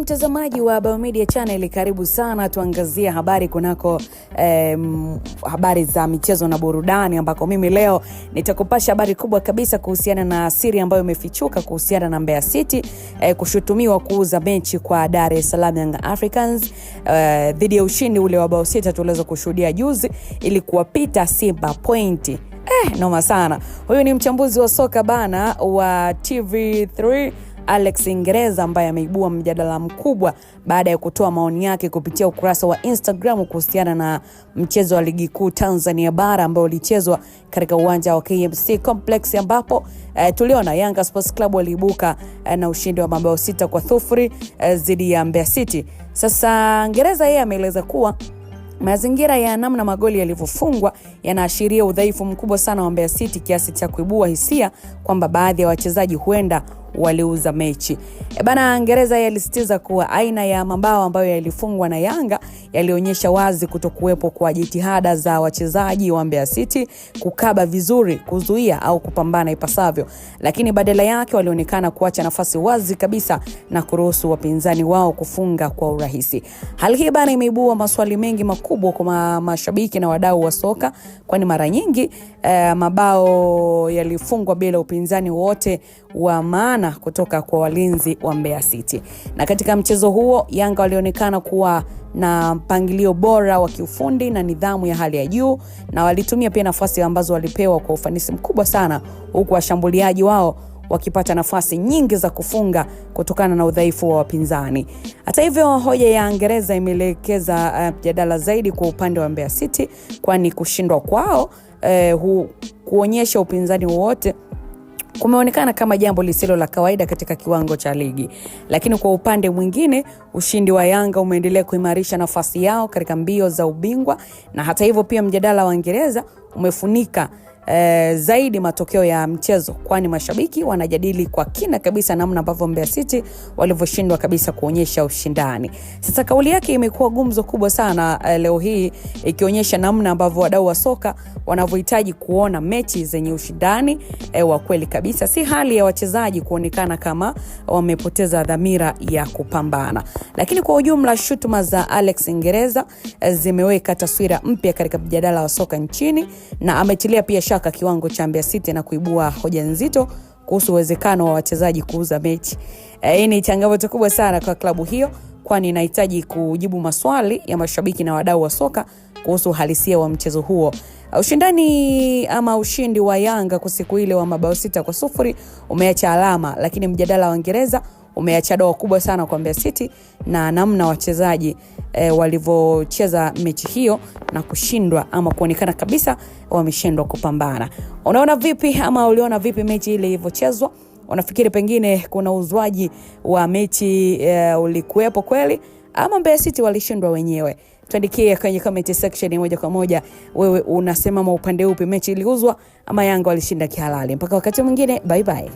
mtazamaji wa Biomedia Channel, karibu sana tuangazie habari kunako habari za michezo na burudani, ambako mimi leo nitakupasha habari kubwa kabisa kuhusiana na siri ambayo imefichuka kuhusiana na Mbeya City kushutumiwa kuuza mechi kwa Dar es Salaam Young Africans dhidi ya ushindi ule wa bao 6 tuliweza kushuhudia juzi ili kuwapita Simba pointi. Noma sana. Huyu ni mchambuzi wa soka bana wa TV3 Alex Ingereza, ambaye ameibua mjadala mkubwa baada ya kutoa maoni yake kupitia ukurasa wa Instagram kuhusiana na mchezo wa ligi kuu Tanzania bara ambao ulichezwa katika uwanja wa KMC Complex, ambapo tuliona Yanga Sports Club waliibuka na ushindi wa mabao 6-0 dhidi ya Mbeya City. Sasa Ingereza yeye ameeleza kuwa mazingira ya namna magoli yalivyofungwa yanaashiria udhaifu mkubwa sana wa Mbeya City, kiasi cha kuibua hisia kwamba baadhi ya wachezaji huenda waliuza mechi. Bana Ingereza yalisitiza kuwa aina ya mabao ambayo yalifungwa na Yanga yalionyesha wazi kutokuwepo kwa jitihada za wachezaji wa Mbeya City kukaba vizuri, kuzuia au kupambana ipasavyo, lakini badala yake walionekana kuacha nafasi wazi kabisa na kuruhusu wapinzani wao kufunga kwa urahisi. Hali hii bana imeibua maswali mengi makubwa kwa mashabiki na wadau wa soka, kwani mara nyingi mabao yalifungwa bila upinzani wote wa maana kutoka kwa walinzi wa Mbeya City. Na katika mchezo huo Yanga walionekana kuwa na mpangilio bora wa kiufundi na nidhamu ya hali ya juu, na walitumia pia nafasi ambazo walipewa kwa ufanisi mkubwa sana, huku washambuliaji wao wakipata nafasi nyingi za kufunga kutokana na udhaifu wa wapinzani. Hata hivyo, hoja ya Ingereza imeelekeza mjadala zaidi kwa upande wa Mbeya City, kwani kushindwa kwao kuonyesha upinzani wote kumeonekana kama jambo lisilo la kawaida katika kiwango cha ligi. Lakini kwa upande mwingine, ushindi wa Yanga umeendelea kuimarisha nafasi yao katika mbio za ubingwa. Na hata hivyo pia mjadala wa Ingereza umefunika zaidi matokeo ya mchezo, kwani mashabiki wanajadili kwa kina kabisa namna ambavyo Mbeya City walivyoshindwa kabisa kuonyesha ushindani. Sasa kauli yake imekuwa gumzo kubwa sana leo hii, ikionyesha namna ambavyo wadau wa soka wanavyohitaji kuona mechi zenye ushindani wa kweli kabisa, si hali ya wachezaji kuonekana kama wamepoteza dhamira ya kupambana. Lakini kwa ujumla, shutuma za Alex Ingereza zimeweka taswira mpya katika mjadala wa soka nchini, na ametilia pia shaka kiwango cha Mbeya City na kuibua hoja nzito kuhusu uwezekano wa wachezaji kuuza mechi. Hii ni changamoto kubwa sana kwa klabu hiyo, kwani inahitaji kujibu maswali ya mashabiki na wadau wa soka kuhusu halisia wa mchezo huo. Ushindi wa Yanga kwa siku ile wa mabao 6-0 umeacha alama, lakini mjadala wa Ingereza umeacha doa kubwa sana kwa Mbeya City na namna wachezaji walivyocheza mechi hiyo na kushindwa ama kuonekana kabisa wameshindwa kupambana. Unaona vipi ama uliona vipi mechi ile ilivyochezwa? Unafikiri pengine kuna uzwaji wa mechi ulikuwepo kweli, ama Mbeya City walishindwa wenyewe? Tuandikie kwenye comment section moja kwa moja, wewe unasema upande upi, mechi iliuzwa ama Yanga walishinda kihalali? Mpaka wakati mwingine, bye bye.